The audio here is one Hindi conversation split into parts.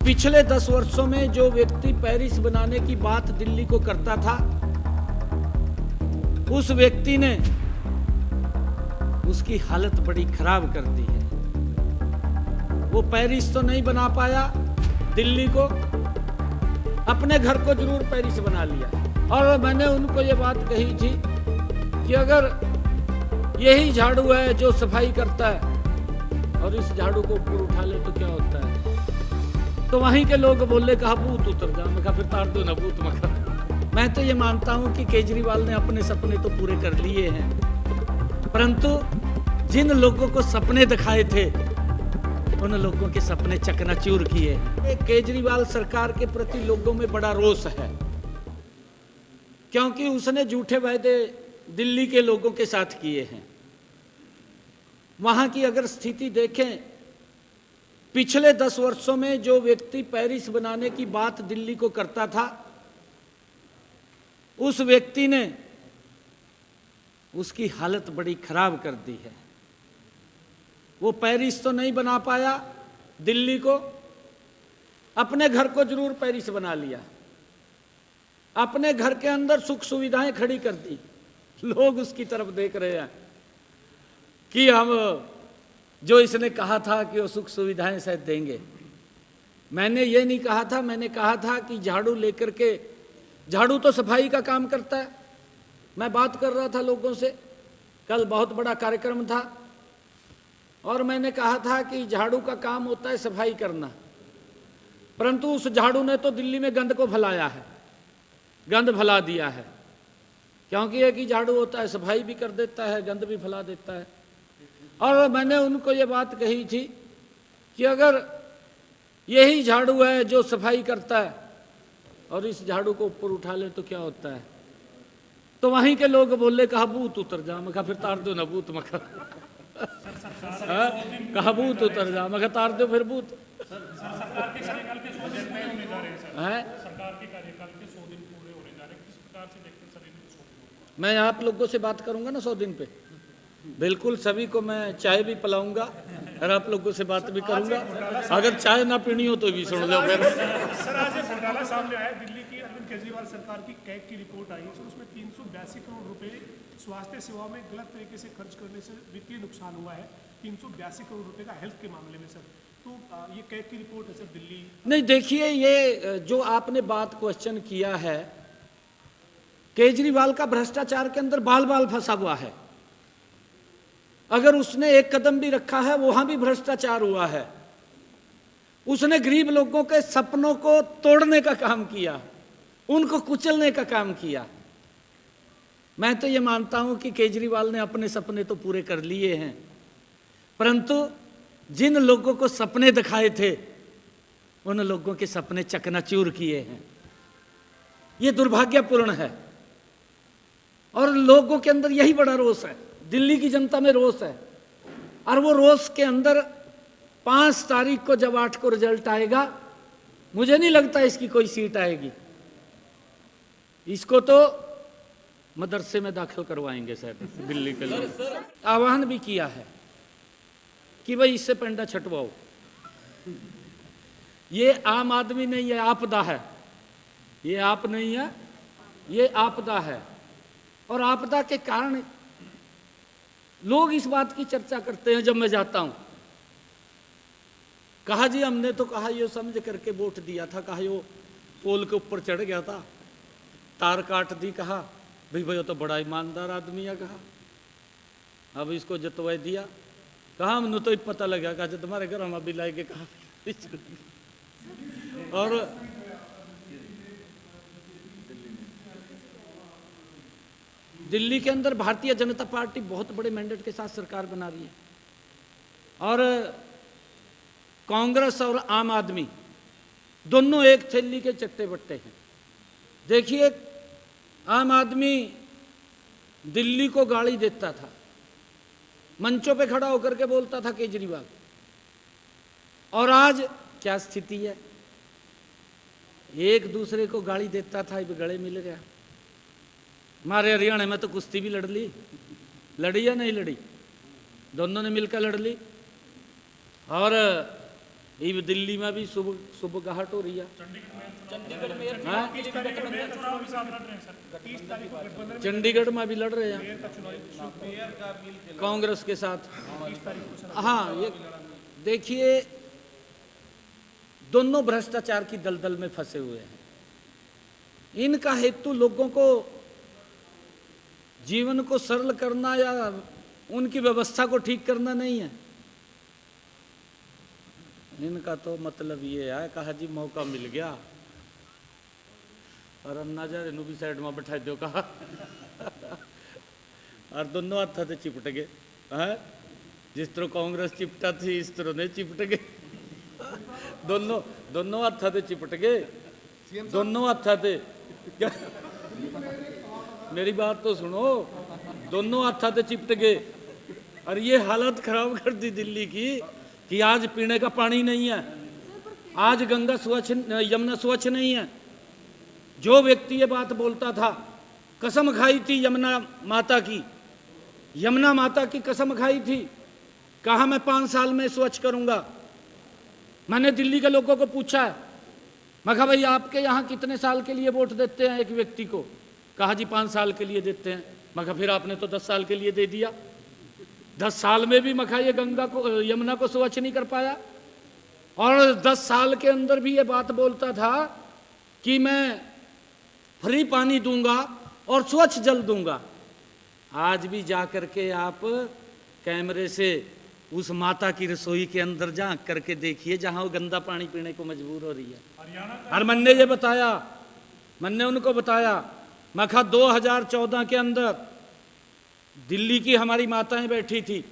पिछले 10 वर्षों में जो व्यक्ति पेरिस बनाने की बात दिल्ली को करता था, उस व्यक्ति ने उसकी हालत बड़ी खराब कर दी है। वो पेरिस तो नहीं बना पाया, दिल्ली को, अपने घर को जरूर पेरिस बना लिया। और मैंने उनको ये बात कही थी कि अगर यही झाड़ू है जो सफाई करता है और इस झाड़ू को ऊपर उठा ले तो क्या होता है? तो वहीं के लोग बोले, कहा भूत उतर जा। मैं कहा फिर तार दो ना भूत मका। मैं तो ये मानता हूं कि केजरीवाल ने अपने सपने तो पूरे कर लिए हैं, परंतु जिन लोगों को सपने दिखाए थे उन लोगों के सपने चकनाचूर किए। केजरीवाल सरकार के प्रति लोगों में बड़ा रोष है, क्योंकि उसने झूठे वायदे दिल्ली के लोगों के साथ किए हैं। वहां की अगर स्थिति देखें, पिछले 10 वर्षों में जो व्यक्ति पेरिस बनाने की बात दिल्ली को करता था, उस व्यक्ति ने उसकी हालत बड़ी खराब कर दी है। वो पेरिस तो नहीं बना पाया, दिल्ली को, अपने घर को जरूर पेरिस बना लिया। अपने घर के अंदर सुख सुविधाएं खड़ी कर दी। लोग उसकी तरफ देख रहे हैं कि हम जो इसने कहा था कि वो सुख सुविधाएं शायद देंगे। मैंने ये नहीं कहा था, मैंने कहा था कि झाड़ू लेकर के, झाड़ू तो सफाई का काम करता है। मैं बात कर रहा था लोगों से, कल बहुत बड़ा कार्यक्रम था और मैंने कहा था कि झाड़ू का काम होता है सफाई करना, परंतु उस झाड़ू ने तो दिल्ली में गंद को फैलाया है, गंद फैला दिया है। क्योंकि एक ही झाड़ू होता है, सफाई भी कर देता है, गंद भी फैला देता है। और मैंने उनको ये बात कही थी कि अगर यही झाड़ू है जो सफाई करता है और इस झाड़ू को ऊपर उठा ले तो क्या होता है? तो वहीं के लोग बोले, कहा भूत उतर जा। मैं कहा फिर तार दो ना भूत मका। कहा भूत उतर जा। मैं कहा तार दो फिर भूत है। मैं आप लोगों से बात करूंगा ना 100 दिन पे, बिल्कुल सभी को मैं चाय भी पिलाऊंगा और आप लोगों से बात भी करूंगा। अगर चाय ना पीनी हो तो भी सुन लो फिर। सर, आज एक घोटाला सामने आया, दिल्ली की अरविंद केजरीवाल सरकार की कैग की रिपोर्ट आई है। सर, उसमें 382 करोड़ रुपए स्वास्थ्य सेवा में गलत तरीके से खर्च करने से वित्तीय नुकसान हुआ है। 382 करोड़ रुपए का हेल्थ के मामले में। सर, तो ये कैग की रिपोर्ट है सर दिल्ली। नहीं, देखिए, ये जो आपने बात क्वेश्चन किया है, केजरीवाल का भ्रष्टाचार के अंदर बाल बाल फंसा हुआ है। अगर उसने एक कदम भी रखा है, वहां भी भ्रष्टाचार हुआ है। उसने गरीब लोगों के सपनों को तोड़ने का काम किया, उनको कुचलने का काम किया। मैं तो ये मानता हूं कि केजरीवाल ने अपने सपने तो पूरे कर लिए हैं, परंतु जिन लोगों को सपने दिखाए थे उन लोगों के सपने चकनाचूर किए हैं। ये दुर्भाग्यपूर्ण है और लोगों के अंदर यही बड़ा रोष है, दिल्ली की जनता में रोष है। और वो रोष के अंदर 5 तारीख को जब 8 को रिजल्ट आएगा, मुझे नहीं लगता इसकी कोई सीट आएगी। इसको तो मदरसे में दाखिल करवाएंगे शायद दिल्ली के लोग। आह्वान भी किया है कि भाई इससे पंडा छटवाओ। ये आम आदमी नहीं, ये आपदा है। ये आप नहीं है, ये आपदा है। और आपदा के कारण लोग इस बात की चर्चा करते हैं। जब मैं जाता हूं, कहा जी हमने तो कहा ये समझ करके वोट दिया था, कहा यो पोल के ऊपर चढ़ गया था, तार काट दी, कहा भाई भाई तो बड़ा ईमानदार आदमी है, कहा अब इसको जतवा दिया। कहा हमने तो पता लगा, कहा जब तुम्हारे घर हम अभी लाएंगे, कहा और दिल्ली के अंदर भारतीय जनता पार्टी बहुत बड़े मैंडेट के साथ सरकार बना रही है और कांग्रेस और आम आदमी दोनों एक थैली के चट्टे बट्टे हैं। देखिए, आम आदमी दिल्ली को गाली देता था, मंचों पे खड़ा होकर के बोलता था केजरीवाल, और आज क्या स्थिति है? एक दूसरे को गाली देता था, अब गले मिल गया। हमारे हरियाणा में तो कुश्ती भी लड़ी या नहीं लड़ी? दोनों ने मिलकर लड़ ली। और ये दिल्ली में भी सुबगाहट हो रही है। हाँ? 30 तारीख को मेयर चुनाव भी साथ लड़ रहे हैं सर। 30 तारीख को गठबंधन में चंडीगढ़ में भी लड़ रहे हैं मेयर का चुनाव कांग्रेस के साथ। 30 तारीख को सर। हाँ, ये देखिए, दोनों भ्रष्टाचार की दलदल में फंसे हुए हैं। इनका हेतु लोगों को जीवन को सरल करना या उनकी व्यवस्था को ठीक करना नहीं है। इनका तो मतलब ये है, कहा जी मौका मिल गया और अन्ना जा इनू भी साइड में बैठा दो कहा और दोनों हाथ से चिपट गए। हैं, जिस तरह कांग्रेस चिपटा थी इस तरह ने चिपट गए। दोनों हाथ से चिपट गए, दोनों हाथ से। मेरी बात तो सुनो, दोनों हाथ से चिपट गए और ये हालत खराब कर दी दिल्ली की कि आज पीने का पानी नहीं है, आज गंगा स्वच्छ, यमुना स्वच्छ नहीं है। जो व्यक्ति ये बात बोलता था, कसम खाई थी यमुना माता की कसम खाई थी, कहा मैं 5 साल में स्वच्छ करूंगा। मैंने दिल्ली के लोगों को पूछा, मैं कहा भाई आपके यहाँ कितने साल के लिए वोट देते हैं एक व्यक्ति को? कहा जी 5 साल के लिए देते हैं। मैं कहा फिर आपने तो 10 साल के लिए दे दिया। 10 साल में भी मखा ये गंगा को, यमुना को स्वच्छ नहीं कर पाया। और 10 साल के अंदर भी ये बात बोलता था कि मैं फ्री पानी दूंगा और स्वच्छ जल दूंगा। आज भी जा करके आप कैमरे से उस माता की रसोई के अंदर झांक करके देखिए जहां वो गंदा पानी पीने को मजबूर हो रही है। और मैंने उनको बताया, मैं कहा 2014 के अंदर दिल्ली की हमारी माताएं बैठी थी,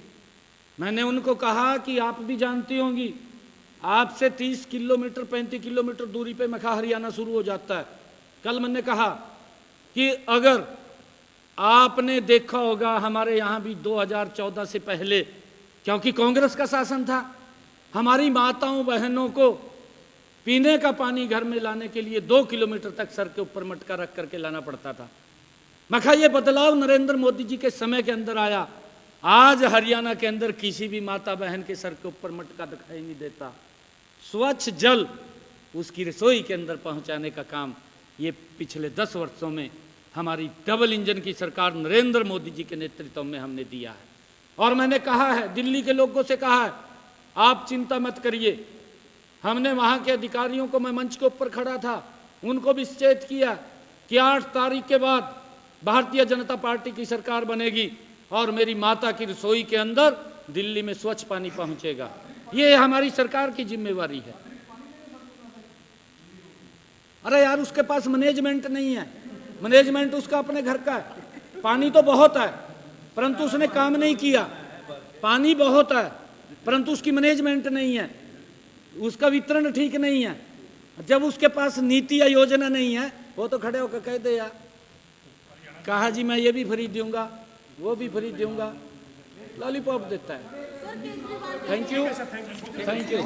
मैंने उनको कहा कि आप भी जानती होंगी, आपसे 30 किलोमीटर 35 किलोमीटर दूरी पे मखा हरियाणा शुरू हो जाता है। कल मैंने कहा कि अगर आपने देखा होगा हमारे यहाँ भी 2014 से पहले, क्योंकि कांग्रेस का शासन था, हमारी माताओं बहनों को पीने का पानी घर में लाने के लिए 2 किलोमीटर तक सर के ऊपर मटका रख करके लाना पड़ता था। मैं कहा ये बदलाव नरेंद्र मोदी जी के समय के अंदर आया। आज हरियाणा के अंदर किसी भी माता बहन के सर के ऊपर मटका दिखाई नहीं देता। स्वच्छ जल उसकी रसोई के अंदर पहुंचाने का काम ये पिछले 10 वर्षों में हमारी डबल इंजन की सरकार नरेंद्र मोदी जी के नेतृत्व में हमने दिया है। और मैंने कहा है, दिल्ली के लोगों से कहा है, आप चिंता मत करिए। हमने वहाँ के अधिकारियों को, मैं मंच के ऊपर खड़ा था, उनको भी सचेत किया कि 8 तारीख के बाद भारतीय जनता पार्टी की सरकार बनेगी और मेरी माता की रसोई के अंदर दिल्ली में स्वच्छ पानी पहुंचेगा। ये हमारी सरकार की जिम्मेवारी है। अरे यार, उसके पास मैनेजमेंट नहीं है। मैनेजमेंट उसका अपने घर का है। पानी तो बहुत है परंतु उसने काम नहीं किया। पानी बहुत है परंतु उसकी मैनेजमेंट नहीं है, उसका वितरण ठीक नहीं है। जब उसके पास नीति या योजना नहीं है, वो तो खड़े होकर कह दे यार, कहा जी मैं ये भी फ्री दूंगा, वो भी फ्री दूंगा, लॉलीपॉप देता है। Thank you, thank you.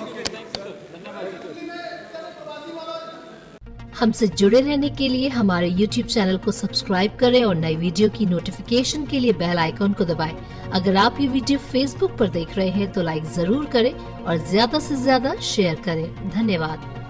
हमसे जुड़े रहने के लिए हमारे YouTube चैनल को सब्सक्राइब करें और नई वीडियो की नोटिफिकेशन के लिए बेल आइकॉन को दबाएं। अगर आप ये वीडियो Facebook पर देख रहे हैं तो लाइक जरूर करें और ज्यादा से ज्यादा शेयर करें। धन्यवाद।